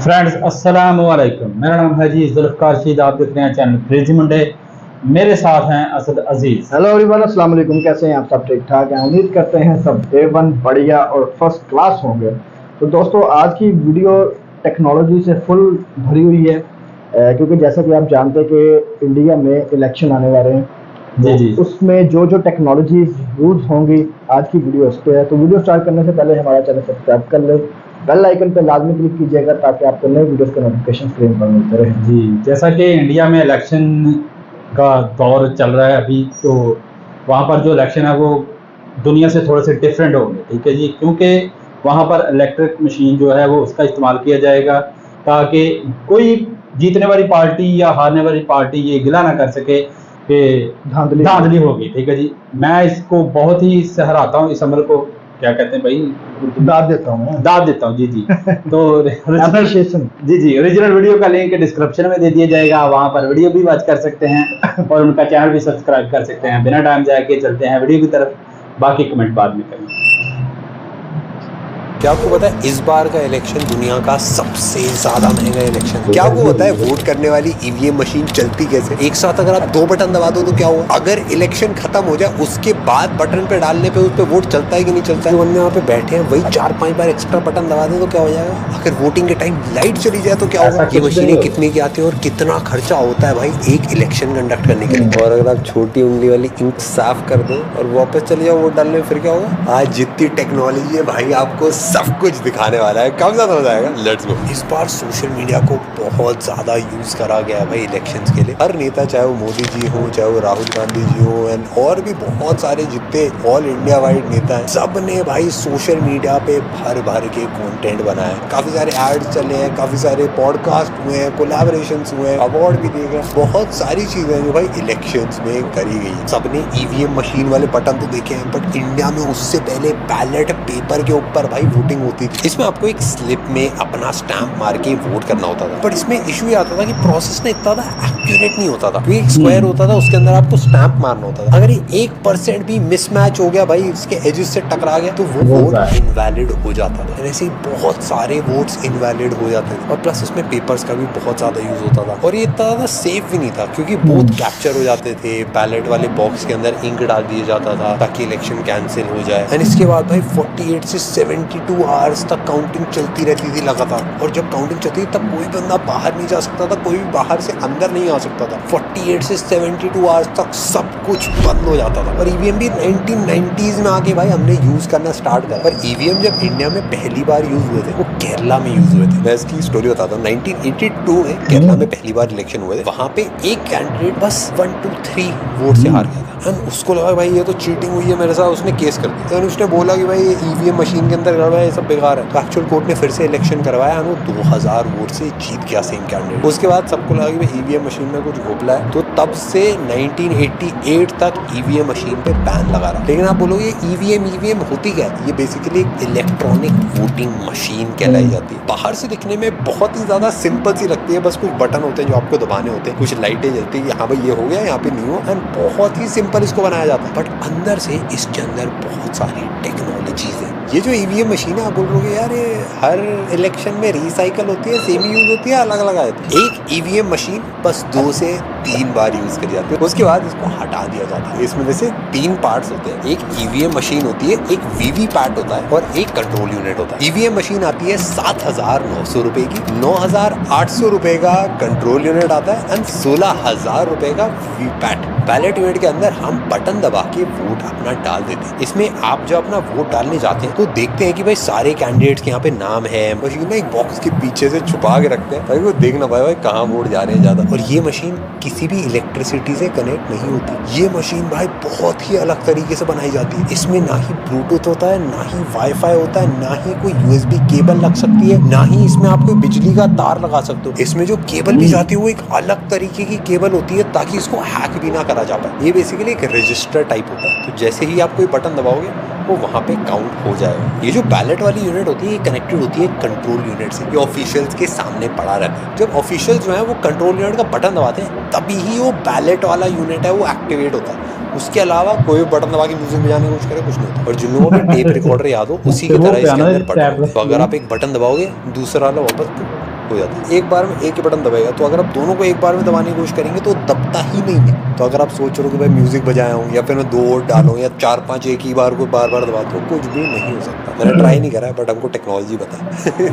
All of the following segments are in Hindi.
फ्रेंड्स अस्सलाम वालेकुम। मेरा नाम है जी जुल्फ़कार शीद। आप देख रहे हैं चैनल क्रेजी मंडे। मेरे साथ हैं असद अजीज। हेलो एवरीवन, अस्सलाम वालेकुम। कैसे हैं आप? सब ठीक ठाक हैं? उम्मीद करते हैं सब A1 बढ़िया और फर्स्ट क्लास होंगे। तो दोस्तों, आज की वीडियो टेक्नोलॉजी से फुल भरी हुई है, क्योंकि जैसा कि आप जानते हैं कि इंडिया में इलेक्शन आने वाले हैं। जी तो जी उसमें जो जो टेक्नोलॉजी यूज़ होंगी, आज की वीडियो उस पर है। तो वीडियो स्टार्ट करने से पहले हमारा चैनल सब्सक्राइब कर लें, बेल आइकन पर लाजमी क्लिक कीजिएगा ताकि आपको नए वीडियोस के नोटिफिकेशन स्क्रीन पर मिलते रहे। जी। जैसा कि इंडिया में इलेक्शन का दौर चल रहा है अभी, तो वहाँ पर जो इलेक्शन है वो दुनिया से थोड़े से डिफरेंट होंगे, ठीक है जी। क्योंकि वहाँ पर इलेक्ट्रिक मशीन जो है वो उसका इस्तेमाल किया जाएगा, ताकि कोई जीतने वाली पार्टी या हारने वाली पार्टी ये गिला ना कर सके कि धांधली होगी, ठीक है जी। मैं इसको बहुत ही सहराता हूँ, इस अमल को क्या कहते हैं भाई, दाद देता हूँ, दाद देता हूँ। जी जी। तो एप्रिशिएशन। जी जी, ओरिजिनल वीडियो का लिंक डिस्क्रिप्शन में दे दिया जाएगा, वहां पर वीडियो भी वॉच कर सकते हैं और उनका चैनल भी सब्सक्राइब कर सकते हैं। बिना टाइम जाए के चलते हैं वीडियो की तरफ, बाकी कमेंट बाद में करेंगे। क्या आपको पता है इस बार का इलेक्शन दुनिया का सबसे ज्यादा महंगा इलेक्शन है? क्या आपको पता है वोट करने वाली ईवीएम मशीन चलती कैसे? एक साथ अगर आप 2 बटन दबा दो तो क्या होगा? अगर इलेक्शन खत्म हो जाए उसके बाद बटन पे डालने पे उस पे वोट चलता है कि नहीं चलता है? बंदे वहाँ पे बैठे हैं, वही 4-5 बार एक्स्ट्रा बटन दबा दे तो क्या हो जाएगा? अगर वोटिंग के टाइम लाइट चली जाए तो क्या होगा? ये मशीनें कितने की आती है और कितना खर्चा होता है भाई एक इलेक्शन कंडक्ट करने के लिए? और अगर आप छोटी उंगली वाली इंक साफ कर दो और वापस चले जाओ वोट डालने, फिर क्या होगा? आज जितनी टेक्नोलॉजी है भाई, आपको सब कुछ दिखाने वाला है। कब ज्यादा हो जाएगा? Let's go. इस बार सोशल मीडिया को बहुत ज्यादा यूज करा गया है भाई इलेक्शंस के लिए। हर नेता, चाहे वो मोदी जी हो, चाहे वो राहुल गांधी जी हो, एंड और भी बहुत सारे जितने ऑल इंडिया वाइड नेता हैं, सब ने भाई सोशल मीडिया पे भर भर के कंटेंट बनाया है। काफी सारे एड्स चले हैं, काफी सारे पॉडकास्ट हुए हैं, कोलैबोरेशंस हुए हैं, अवार्ड भी दिए गए। बहुत सारी चीजें जो भाई इलेक्शंस में करी गई है। सबने ईवीएम मशीन वाले बटन तो देखे हैं, बट इंडिया में उससे पहले बैलेट पेपर के ऊपर भाई वोटिंग होती थी। इसमें आपको एक स्लिप में अपना स्टैंप मार के वोट करना होता था, बट इसमें इशू ये आता था कि प्रोसेस ना इतना एक्यूरेट नहीं होता था। क्योंकि एक स्क्वायर होता था, उसके अंदर आपको स्टैंप मारना होता था। अगर 1% भी मिसमैच हो गया भाई, उसके एजेस से टकरा गया, तो वो वोट इनवैलिड हो जाता था। ऐसे ही बहुत सारे वोट्स इनवैलिड हो जाते थे। और प्लस इसमें पेपर्स का भी बहुत ज्यादा यूज होता था, और ये इतना ज्यादा सेफ भी नहीं था, क्योंकि बोथ कैप्चर हो जाते थे। बैलेट वाले बॉक्स के अंदर इंक डाल दिया जाता था ताकि इलेक्शन कैंसिल हो जाए। एंड इसके बाद भाई 48 से 72 आवर्स तक काउंटिंग चलती रहती थी लगातार। और जब काउंटिंग चलती थी तब कोई बंदा बाहर नहीं जा सकता था, कोई भी बाहर से अंदर नहीं आ सकता था। 48 से 72 आवर्स तक सब कुछ बंद हो जाता था। और ईवीएम भी 1990s में आके भाई हमने यूज करना स्टार्ट करा। पर ईवीएम जब इंडिया में पहली बार यूज हुए थे वो केरला में यूज हुए थे। मैं इसकी स्टोरी बताता हूँ। 1982 में केरला में पहली बार इलेक्शन हुए थे। वहाँ पे एक कैंडिडेट बस 1 to 3 वोट से हार गया था। उसको लगा भाई ये तो चीटिंग हुई है मेरे साथ, उसने केस कर दिया। तो उसने बोला कि भाई ये ईवीएम मशीन के अंदर गड़बड़ है, ये सब बेकार है। तो एक्चुअल कोर्ट ने फिर से इलेक्शन करवाया, वो 2000 वोट से जीत गया सेम कैंडिडेट। उसके बाद सबको लगा कि भाई ईवीएम मशीन में कुछ घोपला है, तो तब से 1988 तक ईवीएम मशीन पे बैन लगा रहा। लेकिन आप बोलोगे ईवीएम होती क्या है? ये बेसिकली एक इलेक्ट्रॉनिक वोटिंग मशीन कहलाई जाती है। बाहर से दिखने में बहुत ही ज्यादा सिंपल सी लगती है, बस कुछ बटन होते हैं जो आपको दबाने होते हैं, कुछ लाइटें जलती है, हाँ भाई ये हो गया, यहाँ पे नहीं हो, एंड बहुत ही सिंपल इसको बनाया जाता है। बट अंदर से इसके अंदर बहुत सारी टेक्नोलॉजीज है। ये जो ईवीएम मशीन है, आप बोल रहे हो यार ये हर इलेक्शन में रिसाइकल होती है, सेम यूज होती है, अलग अलग आती है? एक ईवीएम मशीन बस 2 से 3 बार यूज करी जाती है, उसके बाद इसको हटा दिया जाता है। इसमें वैसे 3 पार्ट्स होते हैं। एक ईवीएम मशीन होती है, एक वीवीपैट होता है और एक कंट्रोल यूनिट होता है। ईवीएम मशीन आती है 7,900 रुपए की, 9,800 रुपए का कंट्रोल यूनिट आता है एंड 16,000 रुपए का वीवीपैट। बैलेट यूनिट के अंदर हम बटन दबा के वोट अपना डाल देते हैं। इसमें आप जब अपना वोट डालने जाते हैं तो देखते हैं कि भाई सारे कैंडिडेट्स के यहाँ पे नाम है। मशीन ना एक बॉक्स के पीछे से छुपा के रखते हैं ताकि वो देख ना पाए भाई कहाँ वोट जा रहे हैं ज्यादा। और ये मशीन किसी भी इलेक्ट्रिसिटी से कनेक्ट नहीं होती। ये मशीन भाई बहुत ही अलग तरीके से बनाई जाती है। इसमें ना ही ब्लूटूथ होता है, ना ही वाईफाई होता है, ना ही कोई यूएसबी केबल लग सकती है, ना ही इसमें आप कोई बिजली का तार लगा सकते हो। इसमें जो केबल भी जाती है वो एक अलग तरीके की केबल होती है ताकि इसको हैक भी ना करा जा पाए। ये बेसिकली एक रजिस्टर टाइप होता है, तो जैसे ही आप कोई बटन दबाओगे वो वहाँ पे काउंट हो जाएगा। ये जो बैलेट वाली यूनिट होती है ये कनेक्टेड होती है कंट्रोल यूनिट से। ये ऑफिशियल्स के सामने पड़ा रहता है। जब ऑफिशियल जो है वो कंट्रोल यूनिट का बटन दबाते हैं तभी ही वो बैलेट वाला यूनिट है वो एक्टिवेट होता है। उसके अलावा कोई बटन दबा के म्यूजिक बजाने की कोशिश करे कुछ नहीं होता। और जिन लोगों को टेप रिकॉर्डर याद हो उसी की तरह इसके अंदर बटन। तो अगर आप एक बटन दबाओगे दूसरा वाला वापस हो जाता है। एक बार में एक ही बटन दबाएगा, तो अगर आप दोनों को एक बार में दबाने की कोशिश करेंगे तो दबता ही नहीं है। तो अगर आप सोच रहे हो कि भाई म्यूजिक बजाया हूँ या फिर मैं 2 वोट डालूं या 4-5 एक ही बार को बार बार दबाता हूँ, कुछ भी नहीं हो सकता। मैंने ट्राई नहीं करा है, बट हमको टेक्नोलॉजी पता है।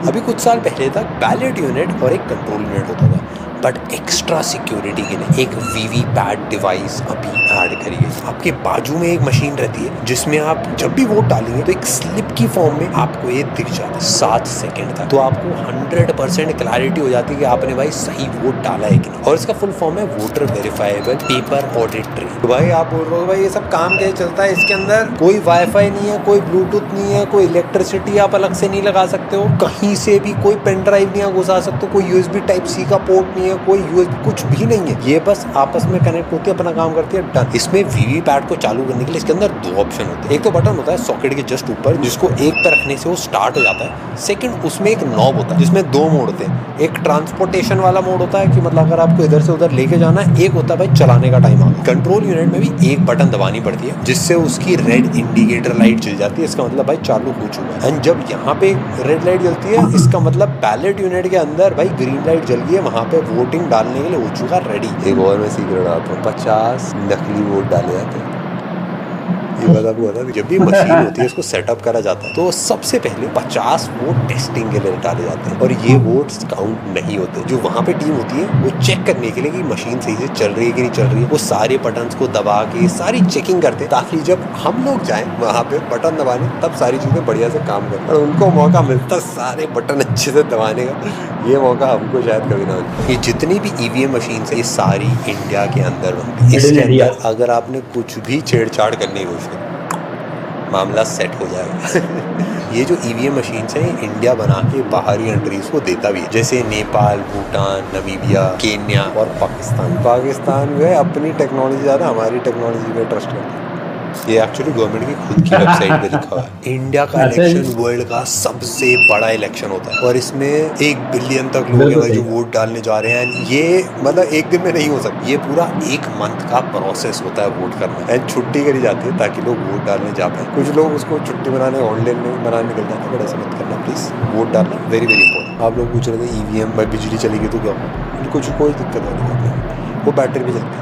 अभी कुछ साल पहले तक बैलेट यूनिट और एक कंट्रोल यूनिट होता था, बट एक्स्ट्रा सिक्योरिटी के लिए एक वीवीपैट डिवाइस अभी ऐड करी है। आपके बाजू में एक मशीन रहती है जिसमें आप जब भी वोट डालेंगे तो एक स्लिप की फॉर्म में आपको ये दिख जाता है 7 सेकंड तक। तो आपको 100% क्लैरिटी हो जाती है कि आपने भाई सही वोट डाला है कि नहीं। और इसका फुल फॉर्म है voter verifiable paper audit trail. तो भाई आप बोल रहे हो भाई ये सब काम कैसे चलता है? इसके अंदर कोई वाईफाई नहीं है, कोई ब्लूटूथ नहीं है, कोई इलेक्ट्रिसिटी आप अलग से नहीं लगा सकते हो, कहीं से भी कोई पेन ड्राइव नहीं आप घुसा सकते हो, कोई यूएसबी टाइप सी का पोर्ट नहीं है, कोई यूएसबी कुछ भी नहीं है। ये बस आपस में कनेक्ट होती है, अपना काम करती है, डन। इसमें वीवीपैट को चालू करने के लिए इसके अंदर 2 ऑप्शन होते हैं। एक तो बटन होता है सॉकेट के जस्ट ऊपर, जिसको एक पर रखने से वो स्टार्ट हो जाता है। सेकंड, उसमें एक नॉब होता है जिसमें 2 मोड होते हैं। एक ट्रांसपोर्टेशन वाला मोड होता है कि मतलब अगर आपको इधर से उधर लेके जाना है, एक होता है भाई चलाने का टाइम आ गया। कंट्रोल यूनिट में भी एक बटन दबानी पड़ती है जिससे उसकी रेड इंडिकेटर लाइट जल जाती है। इसका मतलब भाई चालू हो चुका है। एंड जब यहाँ पे रेड लाइट जलती है, इसका मतलब बैलेट यूनिट के अंदर भाई ग्रीन लाइट जल गई है, वहां पे वोटिंग डालने के लिए हो चुका रेडी। एक और मैं सीक्रेट आता हूँ, 50 नकली वोट डाले जाते हैं। ये बात आपको बता दें, जब भी मशीन होती है इसको सेटअप करा जाता है तो सबसे पहले 50 वोट टेस्टिंग के लिए डाले जाते हैं, और ये वोट्स काउंट नहीं होते। जो वहाँ पे टीम होती है वो चेक करने के लिए कि मशीन सही से चल रही है कि नहीं चल रही है, वो सारे बटन्स को दबा के सारी चेकिंग करते हैं, ताकि जब हम लोग जाएं वहाँ पे बटन दबाने तब सारी चीज़ें बढ़िया से काम करें। और उनको मौका मिलता सारे बटन अच्छे से दबाने का, ये मौका हमको शायद कभी ना मिले। ये जितनी भी ईवीएम मशीन है ये सारी इंडिया के अंदर बनती है। इसके अंदर अगर आपने कुछ भी छेड़छाड़ करने की कोशिश की, मामला सेट हो जाएगा। ये जो ईवीएम मशीन्स हैं इंडिया बना के बाहरी कंट्रीज को देता भी है, जैसे नेपाल, भूटान, नमीबिया, केन्या और पाकिस्तान। पाकिस्तान जो है अपनी टेक्नोलॉजी ज़्यादा हमारी टेक्नोलॉजी पे ट्रस्ट करता है। ये एक्चुअली गवर्नमेंट की खुद की वेबसाइट पे लिखा हुआ है। इंडिया का इलेक्शन वर्ल्ड का सबसे बड़ा इलेक्शन होता है और इसमें 1 बिलियन तक लोग हैं जो वोट डालने जा रहे हैं। ये मतलब एक दिन में नहीं हो सकता, ये पूरा 1 मंथ का प्रोसेस होता है वोट करना। एंड छुट्टी करी जाती है ताकि लोग वोट डालने जा पाए। कुछ लोग उसको छुट्टी बनाने ऑनलाइन में बनाने निकल जाते हैं, बट ऐसा मत करना प्लीज़। वोट डालना वेरी वेरी इंपॉर्टेंट। आप लोग पूछ रहे थे ईवीएम में बिजली चली गई तो क्या होगा? कुछ कोई दिक्कत वाली बात नहीं, वो बैटरी भी चलती है।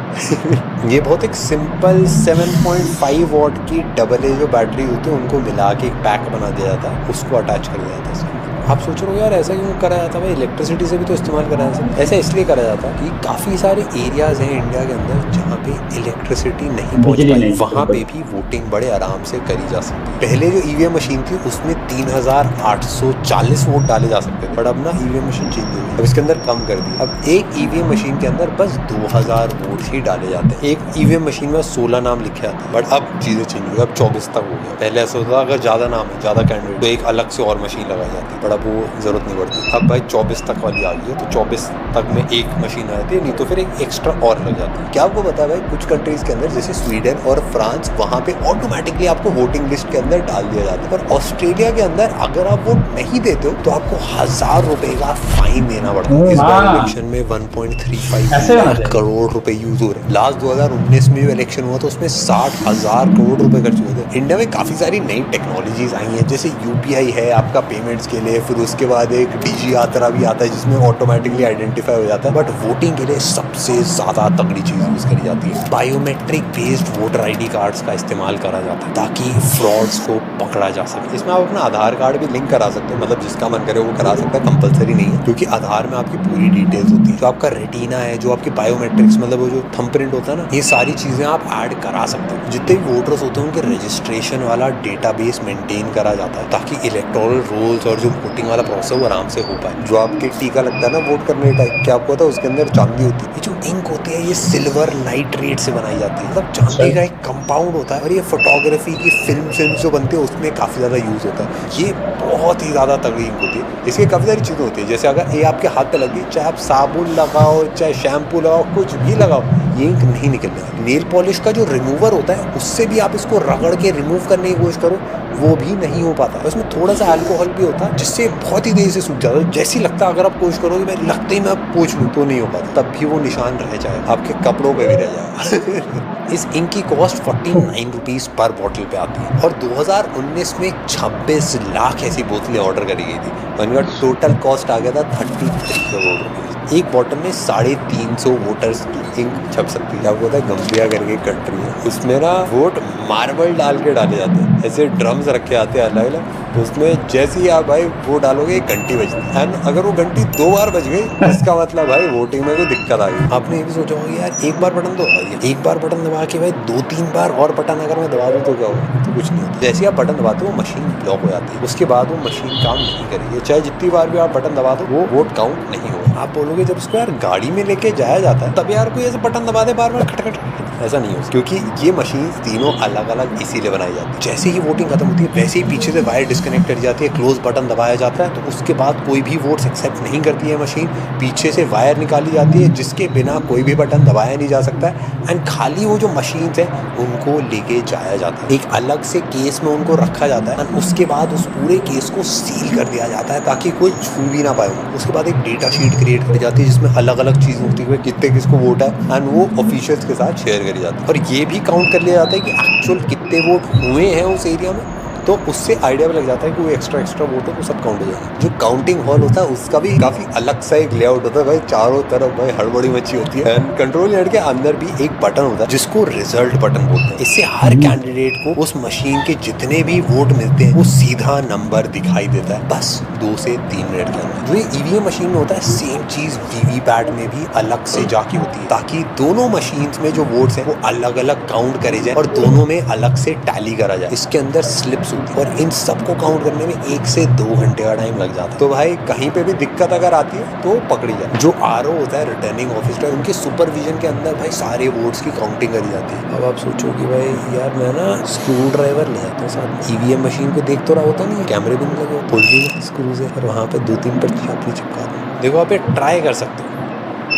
ये बहुत एक सिंपल 7.5 वॉट की AA जो बैटरी होती है उनको मिला के एक पैक बना दिया जाता है, उसको अटैच कर दिया जाता है। आप सोच रहे हो यार ऐसा क्यों करा जाता है? भाई इलेक्ट्रिसिटी से भी तो इस्तेमाल करा जाता है। ऐसा इसलिए करा जाता है कि काफ़ी सारे एरियाज़ हैं इंडिया के अंदर जहाँ पे इलेक्ट्रिसिटी नहीं पहुँच पाई, वहाँ पे भी वोटिंग बड़े आराम से करी जा सकती है। पहले जो ईवीएम मशीन थी उसमें 3840 वोट डाले जा सकते थे, बट अब ना ईवीएम मशीन चेंज हो गई, अब इसके अंदर कम कर दी। अब एक ईवीएम मशीन के अंदर बस 2000 वोट ही डाले जाते हैं। एक ईवीएम मशीन में 16 नाम लिखे जाते हैं, बट अब चीज़ें चेंज हो गई, अब 24 तक हो गया। पहले ऐसा होता था अगर ज़्यादा नाम है, ज़्यादा कैंडिडेट तो एक अलग से और मशीन लगाई जाती है, बट अब वो जरूरत नहीं पड़ती। अब भाई 24 तक वाली आ गई है तो 24 तक में एक मशीन आ जाती है, नहीं तो फिर एक एक्स्ट्रा और लग जाती है। क्या आपको पता है भाई कुछ कंट्रीज के अंदर जैसे स्वीडन और फ्रांस, वहाँ पे ऑटोमेटिकली आपको वोटिंग लिस्ट के अंदर डाल दिया जाता है। पर ऑस्ट्रेलिया के अंदर अगर आप वोट नहीं देते हो तो आपको 1000 रुपए का फाइन देना पड़ता है। इस बार इलेक्शन में 1.35 लाख करोड़ रुपए यूज हो रहे हैं। लास्ट 2019 में जो इलेक्शन हुआ था उसमें 60,000 करोड़ रुपए खर्च हुए थे। इंडिया में काफी सारी नई टेक्नोलॉजीज आई हैं, जैसे UPI है आपका पेमेंट्स के लिए, फिर उसके बाद एक DG यात्रा भी आता है जिसमें ऑटोमेटिकली आइडेंटिफाई हो जाता है। बट वोटिंग के लिए सबसे ज्यादा तगड़ी चीज यूज करी जाती है, biometric based voter ID cards का इस्तेमाल करा जाता है ताकि फ्रॉड्स को पकड़ा जा सके। इसमें आप अपना आधार कार्ड भी लिंक करा सकते हो, मतलब जिसका मन करे वो करा सकता है, कंपलसरी नहीं है, क्योंकि आधार में आपकी पूरी डिटेल्स होती है। जो आपका रेटिना है, जो आपकी बायोमेट्रिक्स मतलब वो जो थंब प्रिंट होता है ना, ये सारी चीजें आप ऐड करा सकते हो। जितने भी वोटर्स होते हैं उनके रजिस्ट्रेशन वाला डेटाबेस मेंटेन करा जाता है ताकि इलेक्टोरल रोल्स और जो वोटिंग वाला प्रोसेस वो आराम से हो पाए। जो आपके टीका लगता है ना वोट करने का, क्या आपको पता है उसके अंदर चांदी होती है। ये जो इंक होती है ये सिल्वर नाइट्रेट से बनाई जाती है, मतलब चांदी का एक कंपाउंड होता है, और ये फोटोग्राफी की फिल्म जो बनती है उसमें काफी ज्यादा यूज होता है। ये बहुत ही ज्यादा तगड़ी इंक होती है। इसके काफी सारी चीजें होती है, जैसे अगर ये आपके हाथ पे लगी, चाहे आप साबुन लगाओ चाहे शैम्पू लगाओ कुछ भी लगाओ, ये इंक नहीं निकलने। नेल पॉलिश का जो रिमूवर होता है उससे भी आप इसको रगड़ के रिमूव करने की कोशिश करो, वो भी नहीं हो पाता। उसमें थोड़ा सा अल्कोहल भी होता है जिससे बहुत ही देर से सूख जाता है। जैसे ही लगता है अगर आप कोशिश करोगे मैं लगते ही मैं पोंछ लूँ तो नहीं हो पाता, तब भी वो निशान रह जाए, आपके कपड़ों पे भी रह जाएगा। इस इंक की कॉस्ट 49 रुपीज़ पर बॉटल पे आती है और 2019 में 26 लाख ऐसी बोतलें ऑर्डर करी गई थी और इनका टोटल कॉस्ट आ गया था 33 करोड़ रुपीज़। एक बॉटल में 350 वोटर्स की इंक छप सकती है। आपको पता है गम्बिया करके कंट्री है, उसमें ना वोट मार्बल डाल के डाले जाते हैं, ऐसे ड्रम्स रखे आते हैं अलग अलग, उसमें जैसे ही आप भाई वोट डालोगे एक घंटी बजती है एंड अगर वो घंटी 2 बार बज गई इसका मतलब भाई वोटिंग में कोई दिक्कत आ गई। आपने ये भी सोचा होगा यार एक बार बटन दबाइए, एक बार बटन दबा के भाई 2-3 बार और बटन अगर मैं दबा दूँ तो क्या होगा? तो कुछ नहीं होता। जैसे आप बटन दबाते हो वो मशीन ब्लॉक हो जाती है, उसके बाद वो मशीन काम नहीं करेगी, चाहे जितनी बार भी आप बटन दबा दो वो वोट काउंट नहीं होगा। आप बोलोगे जब इसको यार गाड़ी में लेके जाया जाता है तब यार कोई ऐसे बटन दबा दे बार बार खटखट, ऐसा नहीं होता क्योंकि ये मशीन तीनों अलग अलग इसीलिए बनाई जाती है। जैसे ही वोटिंग खत्म होती है वैसे ही पीछे से वायर डिस्कनेक्ट करी जाती है, क्लोज बटन दबाया जाता है तो उसके बाद कोई भी वोट्स एक्सेप्ट नहीं करती है मशीन, पीछे से वायर निकाली जाती है जिसके बिना कोई भी बटन दबाया नहीं जा सकता है एंड खाली वो जो मशीन्स हैं उनको लेके जाया जाता है, एक अलग से केस में उनको रखा जाता है एंड उसके बाद उस पूरे केस को सील कर दिया जाता है ताकि कोई छू भी ना पाए। उसके बाद एक डेटा शीट क्रिएट करी जाती है जिसमें अलग अलग चीज़ें होती है कितने किसको वोट है एंड वो ऑफिशियल्स के साथ शेयर करी जाती है और ये भी काउंट कर लिया जाता है कि एक्चुअल कितने वोट हुए हैं उस एरिया में, तो उससे आइडिया भी लग जाता है कि वो एक्स्ट्रा वोट है तो सब काउंट हो जाएगा। जो काउंटिंग हॉल होता है उसका भी काफी अलग सा एक लेआउट होता है भाई, चारों तरफ भाई हड़बड़ी मची होती है एंड कंट्रोल यूनिट के अंदर भी एक बटन होता है जिसको रिजल्ट बटन बोलते हैं। इससे हर कैंडिडेट को उस मशीन के जितने भी वोट मिलते हैं वो सीधा नंबर दिखाई देता है बस 2 से 3 मिनट के अंदर। जो ये ईवीएम मशीन में होता है सेम चीज वीवीपैट में भी अलग से जाके होती है ताकि दोनों मशीन्स में जो वोट्स हैं वो अलग अलग काउंट करे जाए और दोनों में अलग से टैली करा जाए। इसके अंदर स्लिप्स होती है और इन सबको काउंट करने में 1 से 2 घंटे का टाइम लग जाता है। तो भाई कहीं पे भी दिक्कत अगर आती है तो पकड़ी जाए। जो आरओ होता है रिटर्निंग ऑफिसर, उनके सुपरविजन के अंदर भाई सारे वोट्स की काउंटिंग करी जाती है। अब आप सोचो कि भाई यार मैं ना स्क्रू ड्राइवर ले आता हूँ साथ, ईवीएम मशीन को देख तो रहा होता नहीं, कैमरे भी नहीं लगे, खोल दी स्क्रू से और वहाँ पे 2-3 पर्ची अपनी चिपका दो। देखो आप ये ट्राई कर सकते हो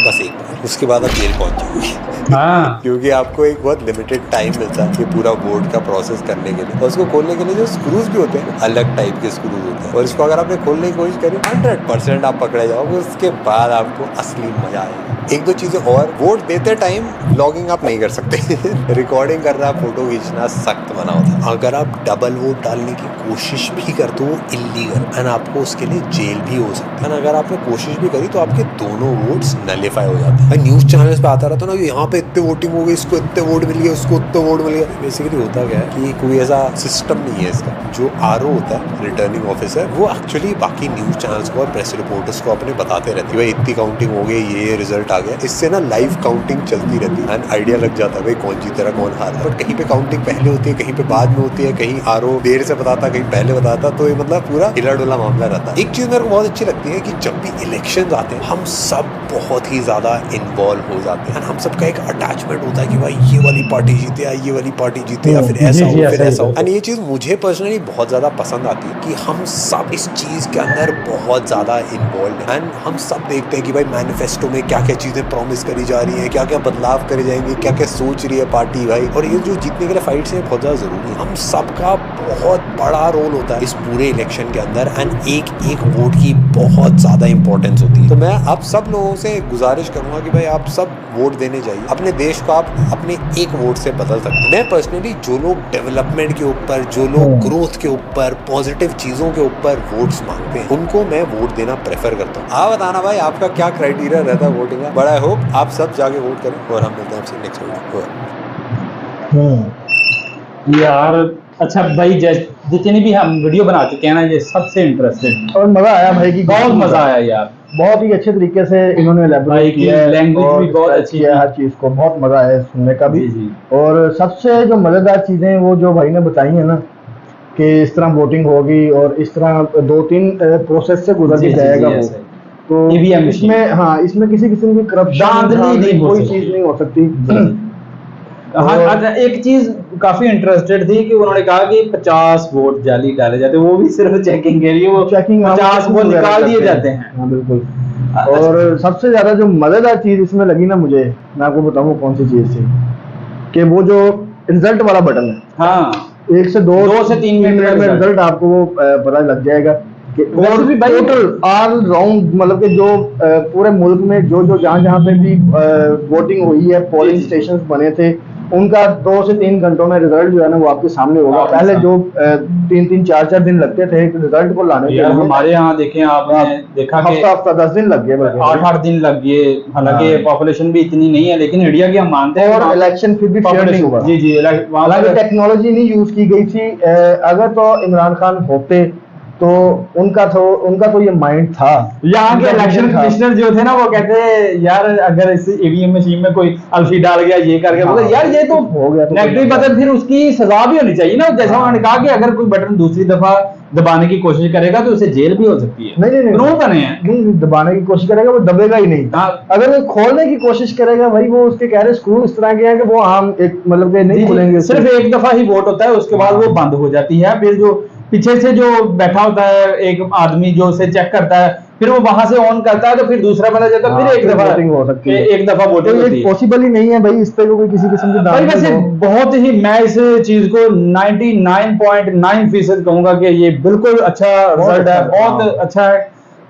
बस एक बार, उसके बाद आप जेल पहुंच जाओगे। हाँ क्योंकि आपको एक बहुत लिमिटेड टाइम मिलता है कि पूरा बोर्ड का प्रोसेस करने के लिए और उसको खोलने के लिए जो स्क्रूज भी होते हैं अलग टाइप के स्क्रूज होते हैं और इसको अगर आपने खोलने की कोशिश करी 100% आप पकड़े जाओगे, उसके बाद आपको असली मजा आएगा। 1-2 चीजें और, वोट देते टाइम लॉगिंग आप नहीं कर सकते रिकॉर्डिंग करना, फोटो खींचना सख्त मना होता है। अगर आप डबल वोट डालने की कोशिश भी करते हो इलीगल एंड आपको उसके लिए जेल भी हो सकता है। अगर आपने कोशिश भी करी तो आपके दोनों वोट्स नलीफाई हो जाते हैं। न्यूज चैनल्स पे आता रहता है ना कि यहाँ पे इतने वोटिंग हो गई, इसको इतने वोट मिल गए, उसको इतने वोट मिल गया। बेसिकली होता क्या है कि कोई ऐसा सिस्टम नहीं है इसका। जो आरओ होता है रिटर्निंग ऑफिसर, वो एक्चुअली बाकी न्यूज चैनल्स को और प्रेस रिपोर्टर्स को अपने बताते रहते हैं भाई इतनी काउंटिंग हो गई, ये रिजल्ट आ गया। इससे ना लाइव काउंटिंग चलती रहती है एंड आइडिया लग जाता है भाई कौन जीत रहा कौन हार रहा है। बट कहीं पे काउंटिंग पहले होती है, कहीं पे बाद में होती है, कहीं आरओ देर से बताता, कहीं पहले बताता, तो ये मतलब पूरा हिला डुला मामला रहता है। एक चीज मेरे को बहुत अच्छी लगती है कि जब भी इलेक्शन आते हैं हम सब बहुत ही ज्यादा इन्वॉल्व हो जाते हैं। हम सबका एक अटैचमेंट होता है कि भाई ये वाली पार्टी जीते या ये वाली पार्टी जीते या फिर ऐसा हो फिर ऐसा हो। एंड ये चीज मुझे पर्सनली बहुत ज्यादा पसंद आती है कि हम सब इस चीज के अंदर बहुत ज्यादा इन्वॉल्व हैं एंड हम सब देखते हैं कि भाई मैनिफेस्टो में क्या क्या चीजें प्रॉमिस करी जा रही है, क्या क्या बदलाव करे जाएंगे, क्या क्या सोच रही है पार्टी भाई। और ये जो जीतने के लिए फाइट्स है बहुत ज्यादा जरूरी है। हम सबका बहुत बड़ा रोल होता है इस पूरे इलेक्शन के अंदर एंड एक एक वोट की बहुत ज्यादा इंपॉर्टेंस होती है। तो मैं आप सब लोगों से गुजारिश करूंगा कि भाई आप सब वोट देने जाइए। अपने देश को आप अपने एक वोट से बदल सकते हैं। मैं पर्सनली जो लोग डेवलपमेंट के ऊपर, जो लोग ग्रोथ के ऊपर, पॉजिटिव चीजों के ऊपर वोट्स मांगते हैं उनको मैं वोट देना प्रेफर करता हूँ। आप बताना भाई आपका क्या क्राइटेरिया रहता है वोटिंग का। बट आई होप आप सब जाके वोट करें और हम मिलते हैं आपसे नेक्स्ट वीडियो। यार अच्छा भाई, जितनी भी हम वीडियो बना चुके हैं ना ये सबसे इंटरेस्टेड और मजा आया भाई की, बहुत मजा आया यार। बहुत ही अच्छे तरीके से इन्होंने elaborate किया है, लैंग्वेज और भी बहुत describe अच्छी किया है। हर चीज को, बहुत मजा आया सुनने का भी। जी जी। और सबसे जो मजेदार चीजें वो जो भाई ने बताई है ना कि इस तरह वोटिंग होगी और इस तरह 2-3 प्रोसेस से गुजर जी, के जी, जाएगा जी, वो। ऐसा ही। तो EVM इसमें हाँ इसमें किसी किस्म की धांधली नहीं करप्शन हो कोई सकती। चीज नहीं हो सकती। हाँ अच्छा, एक चीज काफी इंटरेस्टेड थी कि उन्होंने कहा कि 50 वोट जाली डाले जाते हैं, वो भी सिर्फ चेकिंग के लिए, वो चेकिंग 50 वो निकाल दिए जाते हैं। हाँ बिल्कुल। और सबसे ज्यादा जो मजेदार चीज इसमें लगी ना मुझे, मैं आपको बताऊं कौन सी चीज थी, कि वो जो रिजल्ट वाला बटन है, हाँ 1 से 2 से 3 मिनट में रिजल्ट आपको वो पता लग जाएगा। वैसे भी भाई टोटल ऑल राउंड मतलब कि जो पूरे मुल्क में जो जो जहाँ पे भी वोटिंग हुई है, पोलिंग जी, जी। स्टेशन बने थे, उनका 2 से 3 घंटों में रिजल्ट जो है ना वो आपके सामने होगा। आपके पहले सामने। जो 3-3 4-4 दिन लगते थे एक रिजल्ट को लाने के यार लिए, हमारे यहाँ देखें आपने देखा कि हफ्ता 10 दिन लग गए बल्कि। 8-8 दिन लग गए, हालांकि हाँ। पॉपुलेशन भी इतनी नहीं है, लेकिन इंडिया की हम मानते हैं और इलेक्शन फिर भी फेयर नहीं हुआ। जी जी वहाँ हालांकि पर टेक्नोलॉजी नहीं यूज की गई थी। अगर तो इमरान खान होते तो उनका तो ये माइंड था। यहाँ के उनका इलेक्शन vision था। कमिश्नर जो थे ना वो कहते हैं यार अगर इस ईवीएम मशीन में कोई अल्फी डाल गया, ये कर गया, हाँ, मतलब यार ये तो हो गया तो नेगेटिव कोई बटन, फिर उसकी सजा भी होनी चाहिए ना। जैसा उन्होंने कहा कि अगर कोई बटन दूसरी दफा दबाने की कोशिश करेगा तो उसे जेल भी हो सकती है। नहीं रूल बने हैं। नहीं, दबाने की कोशिश करेगा वो दबेगा ही नहीं। हाँ। अगर वो खोलने की कोशिश करेगा भाई, वो उसके कह रहे स्क्रू इस तरह के हैं कि वो आम एक मतलब कि नहीं जी, खुलेंगे उससे। सिर्फ एक दफा ही वोट होता है, उसके बाद वो बंद हो जाती है। फिर जो पीछे से जो बैठा होता है एक आदमी जो उसे चेक करता है, फिर वो वहां से ऑन करता है तो फिर दूसरा बंदा जाता है, हाँ, फिर एक फिर दफा वोटिंग हो सकती है। एक दफा वोटिंग होती है। पॉसिबल ही नहीं है भाई, इस पे कोई किसी किस्म की भाई दांत वैसे नहीं हो। बहुत ही मैं इस चीज को 99.9% कहूंगा कि ये बिल्कुल अच्छा रिजल्ट है, अच्छा है, बहुत हाँ। अच्छा है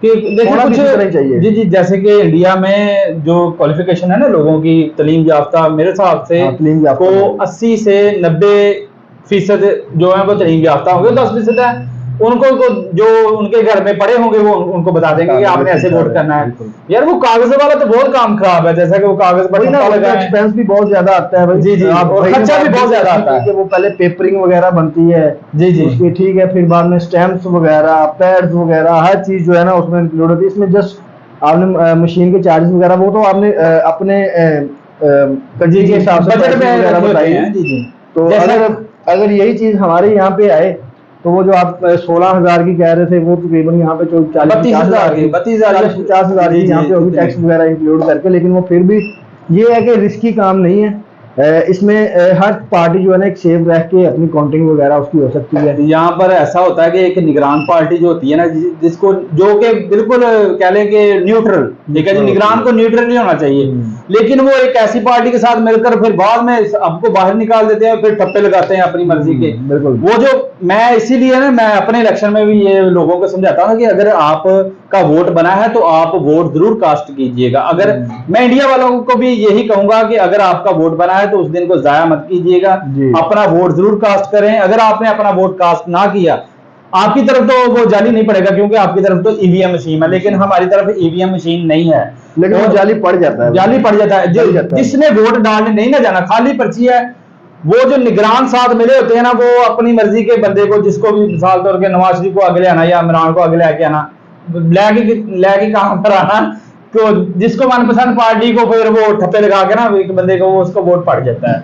कि देखिए होना भी कुछ इसी तरह ही चाहिए। जी जी, जैसे कि इंडिया में जो क्वालिफिकेशन है ना लोगों की तलीम याफ्ता, मेरे हिसाब से हाँ, तलीम याफ्ता को है। 80 से 90% जो है वो तलीम याफ्ता होंगे, 10% है उनको जो उनके घर में पड़े होंगे वो उनको बता देंगे कि आपने ऐसे वोट करना है। बिल्कुल। यार वो कागज वाला तो बहुत काम खराब है, जैसा कि वो कागज पर वही ना, ठप्पा उसका लगाए। एक्सपेंस भी बहुत ज्यादा आता है भाई। जी, जी, आप और भाई खर्चा ने भी बात बहुत की ज्यादा कि आता है। कि वो पहले पेपरिंग वगैरह बनती है जी, जी। उसकी, ठीक है, फिर बाद में स्टैम्प्स वगैरह, पैड्स वगैरह, हर चीज जो है ना उसमें इंक्लूड होती है। इसमें जस्ट आपने मशीन के चार्जेस वगैरह वो तो आपने अपने कंट्री के हिसाब से बजट prices में वगैरह रखे होते बताई हैं। है। जी जी, तो जैसा अगर यही चीज हमारे यहाँ पे आए तो वो जो आप 16,000 की कह रहे थे वो तकरीबन यहाँ पे 32,000 की 40-50,000 जी की जी यहाँ पे होगी, इतनी। टैक्स वगैरह इंक्लूड करके। लेकिन वो फिर भी ये है कि रिस्की काम नहीं है। इसमें हर पार्टी जो है ना एक सेफ रह के अपनी काउंटिंग वगैरह उसकी हो सकती है। यहाँ पर ऐसा होता है कि एक निगरान पार्टी जो होती है ना जिसको जो कि बिल्कुल कह लें कि न्यूट्रल, ठीक है जी, निगरान को न्यूट्रल नहीं होना चाहिए, लेकिन वो एक ऐसी पार्टी के साथ मिलकर फिर बाद में आपको बाहर निकाल देते हैं, फिर ठप्पे लगाते हैं अपनी मर्जी के। बिल्कुल। वो जो मैं इसीलिए ना मैं अपने इलेक्शन में भी ये लोगों को समझाता हूँ कि अगर आपका वोट बना है तो आप वोट जरूर कास्ट कीजिएगा। अगर मैं इंडिया वालों को भी यही कहूंगा कि अगर आपका वोट बना है तो उस दिन को जाया मत कीजिएगा, जी। अपना वोट जरूर कास्ट करें। अगर आपने अपना वोट कास्ट ना किया, आपकी तरफ तो वो जाली नहीं पड़ेगा क्योंकि आपकी तरफ तो ईवीएम मशीन है, लेकिन हमारी तरफ ईवीएम मशीन नहीं है, लेकिन वो और जाली पड़ जाता है। जाली पड़ जाता है। पड़ जाता है। जिसने वोट डालने नहीं ना जाना, खाली पर्ची है, वो जो निगरान साथ मिले होते हैं ना, वो अपनी मर्जी के बंदे को, जिसको भी मिसाल तौर के नवाज शरीफ को आगे ले आना या इमरान को आगे लेके आना, लेके कहां पर आना, तो जिसको मनपसंद पार्टी को फिर वो ठप्पे लगा के ना एक बंदे को वो उसको वोट पड़ जाता है।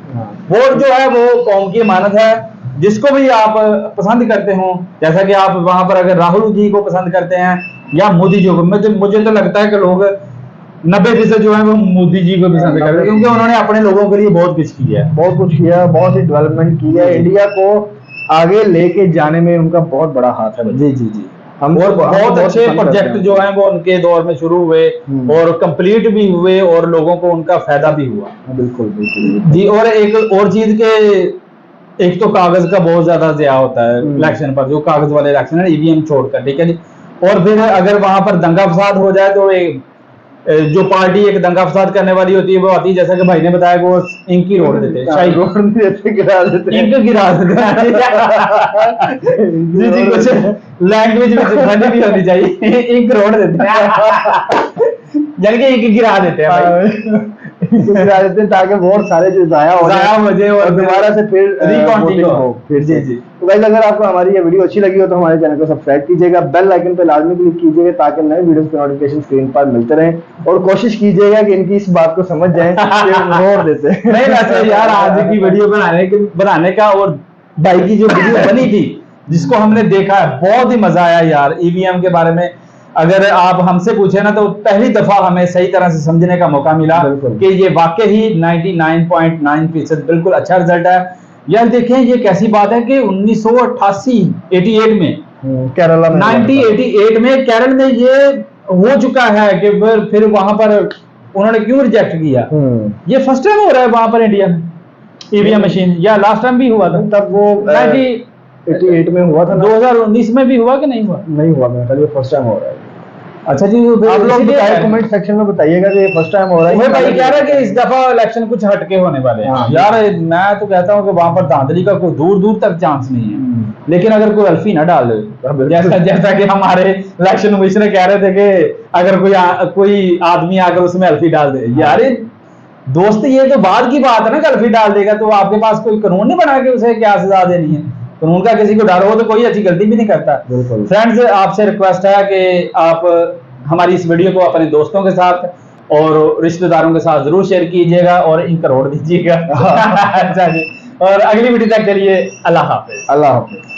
वोट जो है वो कौम की अमानत है, जिसको भी आप पसंद करते हो, जैसा कि आप वहां पर अगर राहुल जी को पसंद करते हैं या मोदी जी को, मुझे तो लगता है कि लोग 90% जो है वो मोदी जी को पसंद करते हैं, क्योंकि उन्होंने अपने लोगों के लिए बहुत कुछ किया है। बहुत कुछ किया, बहुत सी डेवलपमेंट की है। इंडिया को आगे लेके जाने में उनका बहुत बड़ा हाथ है। जी जी जी, हम और बहुत अच्छे पसंद प्रोजेक्ट करते हैं। जो हैं वो उनके दौर में शुरू हुए और कंप्लीट भी हुए और लोगों को उनका फायदा भी हुआ। बिल्कुल बिल्कुल जी, और एक और चीज के, एक तो कागज का बहुत ज्यादा ज़या होता है इलेक्शन पर, जो कागज वाले इलेक्शन है ईवीएम छोड़कर, ठीक है जी। और फिर अगर वहां पर दंगा फसाद हो जाए तो जो पार्टी एक दंगा फसाद करने वाली होती है वो आती है, जैसा कि भाई ने बताया कि वो इंक ही रोड देते हैं, शाही रोड नहीं देते, गिरा देते हैं। इंक गिरा देते हैं। जी जी, कुछ लैंग्वेज में फनी भी होनी चाहिए, इंक रोड देते हैं यानी कि इंक गिरा देते हैं भाई, गिरा देते हैं ताकि वोट सारे जो जाया हो जाए और दोबारा से फिर रिकाउंटिंग वोटिंग हो। फिर जी से। जी, तो गाइस, अगर आपको हमारी ये वीडियो अच्छी लगी हो तो हमारे चैनल को सब्सक्राइब कीजिएगा, बेल आइकन पे लाजमी क्लिक कीजिएगा ताकि नए वीडियोस के नोटिफिकेशन स्क्रीन पर मिलते रहें, और कोशिश कीजिएगा कि इनकी इस बात को समझ जाएं कि रोड देते हैं। नहीं वैसे यार आज की वीडियो बनाने का और भाई की जो वीडियो बनी थी जिसको हमने देखा है, बहुत ही मजा आया यार। ईवीएम के बारे में अगर आप हमसे पूछे ना तो पहली दफा हमें सही तरह से समझने का मौका मिला कि ये वाकई ही 99.9% बिल्कुल अच्छा रिजल्ट है। यार देखें ये कैसी बात है कि 1988 में केरला में 1988 में केरल में ये हो चुका है कि फिर वहां पर उन्होंने क्यों रिजेक्ट किया। ये फर्स्ट टाइम हो रहा है वहां पर इंडिया में ईवीएम मशीन, या लास्ट टाइम भी हुआ था? तब वो 88 में हुआ था ना? 2019 में भी हुआ कि नहीं हुआ? नहीं हुआ, मेरे ख्याल ये फर्स्ट टाइम हो रहा है। अच्छा जी, आप लोग बताइए कमेंट सेक्शन में, बताइएगा कि ये फर्स्ट टाइम हो रहा है। वही भाई कह रहा है कि इस दफा इलेक्शन कुछ हटके होने वाले हैं। हाँ। यार मैं तो कहता हूँ कि वहां पर धांधली का कोई दूर दूर तक चांस नहीं है, लेकिन अगर कोई अल्फी ना डाल दे, जैसा कि हमारे इलेक्शन कमिश्नर कह रहे थे कि अगर कोई आदमी आकर उसमें अल्फी डाल दे, यार दोस्त ये तो बाद की बात है ना, कि अल्फी डाल देगा तो आपके पास कोई कानून नहीं बना के उसे क्या सजा देनी है। कानून का किसी को डर हो तो कोई अच्छी गलती भी नहीं करता। फ्रेंड्स, आपसे रिक्वेस्ट है कि आप हमारी इस वीडियो को अपने दोस्तों के साथ और रिश्तेदारों के साथ जरूर शेयर कीजिएगा और इन करोड़ दीजिएगा। अच्छा जी, और अगली वीडियो तक के लिए अल्लाह हाफिज। अल्लाह हाफिज।